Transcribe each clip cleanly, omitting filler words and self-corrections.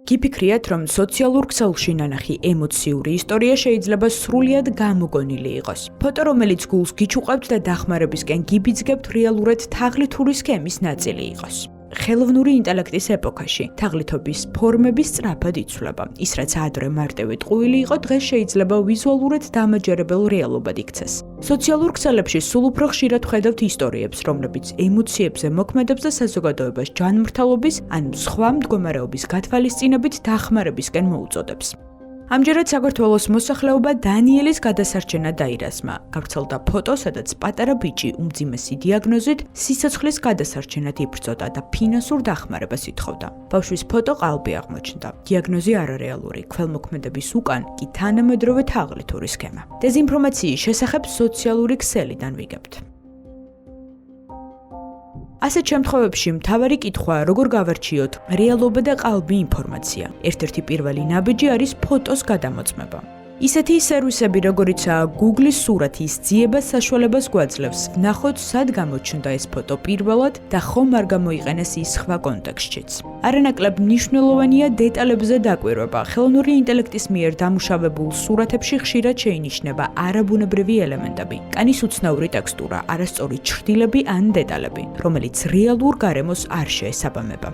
გიფიქრიათ, რომ სოციალურ ქსელში ნანახი ემოციური ისტორია შეიძლება სრულიად გამოგონილი იყოს. ფოტო, რომელიც გულს გიჩუყებთ და დახმარებისკენ გიბიძგებთ, რეალურად თაღლითური სქემის ნაწილი იყოს. ხელოვნური ინტელექტის ეპოქაში თაღლითობის ფორმები სწრაფად იცვლება. ის, რაც ადრე მარტივი ტყუილი იყო, დღეს შეიძლება ვიზუალურად დამაჯერებელ რეალობად იქცეს. სოციალურ ქსელებში სულ უფრო ხშირად ხედავთ ისტორიებს, რომლებიც ემოციებზე მოქმედებს და საზოგადოებას ჯანმრთელობის ან სხვა მდგომარეობის გათვალისწინებით დახმარებისკენ მოუწოდებს. ამჯერად საქართველოს მოსახლეობა დანიელის გადასარჩენად დაირაზმა. გავრცელდა ფოტო, სადაც პატარა ბიჭი უმძიმესი დიაგნოზით სიცოცხლის გადასარჩენად იბრძოდა და ფინანსურ დახმარებას ითხოვდა. ბავშვის ფოტო ყალბი აღმოჩნდა. დიაგნოზი არარეალური, ქველმოქმედების უკან კი თანამედროვე თაღლითური სქემა. დეზინფორმაციის შესახებ სოციალური ქსელიდან ვიგებთ. ასეთ შემთხვევებში მთავარი კითხვაა, როგორ გავარჩიოთ რეალობა და ყალბი ინფორმაცია. ერთ-ერთი პირველი ნაბიჯი არის ფოტოს გადამოწმება. ისეთი სერვისები, როგორიცაა Google-ის სურათის ძიებას საშუალებას გვაძლევს, ვნახოთ, სად გამოჩნდა ეს ფოტო პირველად და ხომ არ გამოიყენეს ის სხვა კონტექსტშიც. არანაკლებ მნიშვნელოვანია დეტალებზე დაკვირვება. ხელოვნური ინტელექტის მიერ დამუშავებულ სურათებში ხშირად შეინიშნება არაბუნებრივი ელემენტები, კანის უცნაური ტექსტურა, არასწორი ჩრდილები ან დეტალები, რომელიც რეალურ გარემოს არ შეესაბამება.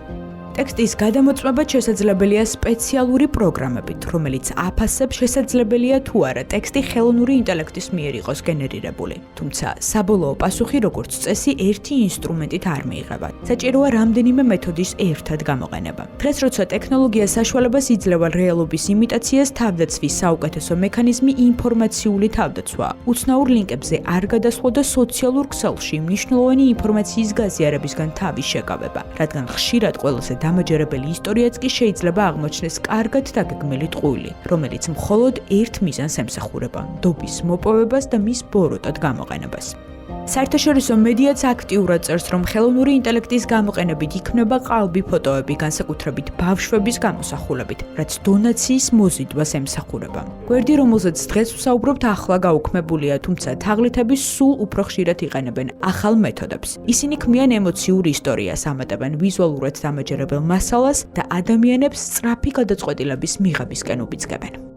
ტექსტის გადამოწმება შესაძლებელია სპეციალური პროგრამებით, რომელიც აფასებს შესაძლებელია თუ არა ტექსტი ხელოვნური ინტელექტის მიერ იყოს გენერირებული. თუმცა საბოლოო პასუხი, როგორც წესი, ერთი ინსტრუმენტით არ მიიღება. საჭიროა რამდენიმე მეთოდის ერთად გამოყენება. დღეს, როცა ტექნოლოგია საშუალებას იძლევა რეალობის იმიტაციას, თავდაცვის საუკეთესო მექანიზმი ინფორმაციული თავდაცვა. უცნაურ ლინკებზე არ გადასვლა და სოციალურ ქსელში მნიშვნელოვანი ინფორმაციის გაზიარებისგან თავის შეკავება, რადგან ხშირად ყველაზე დამაჯერებელი ისტორიაც კი შეიძლება აღმოჩნდეს კარგად დაგეგმილი ტყუილი, რომელიც მხოლოდ ერთ მიზანს ემსახურება: ნდობის მოპოვებას და მის ბოროტად გამოყენებას. საერთაშორისო მედიაც აქტიურად წერს, რომ ხელოვნური ინტელექტის გამოყენებით იქმნება ყალბი ფოტოები, განსაკუთრებით ბავშვების გამოსახულებით, რაც დონაციის მოზიდვას ემსახურება. გვერდი, რომელზეც დღეს ვსაუბრობთ, ახლა გაუქმებულია, თუმცა თაღლითები სულ უფრო ხშირად იყენებენ ახალ მეთოდებს. ისინი ქმნიან ემოციურ ისტორიას, ამატებენ ვიზუალურად დამაჯერებელ მასალას და ადამიანებს სწრაფი გადაწყვეტილების მიღებისკენ უბიძგებენ.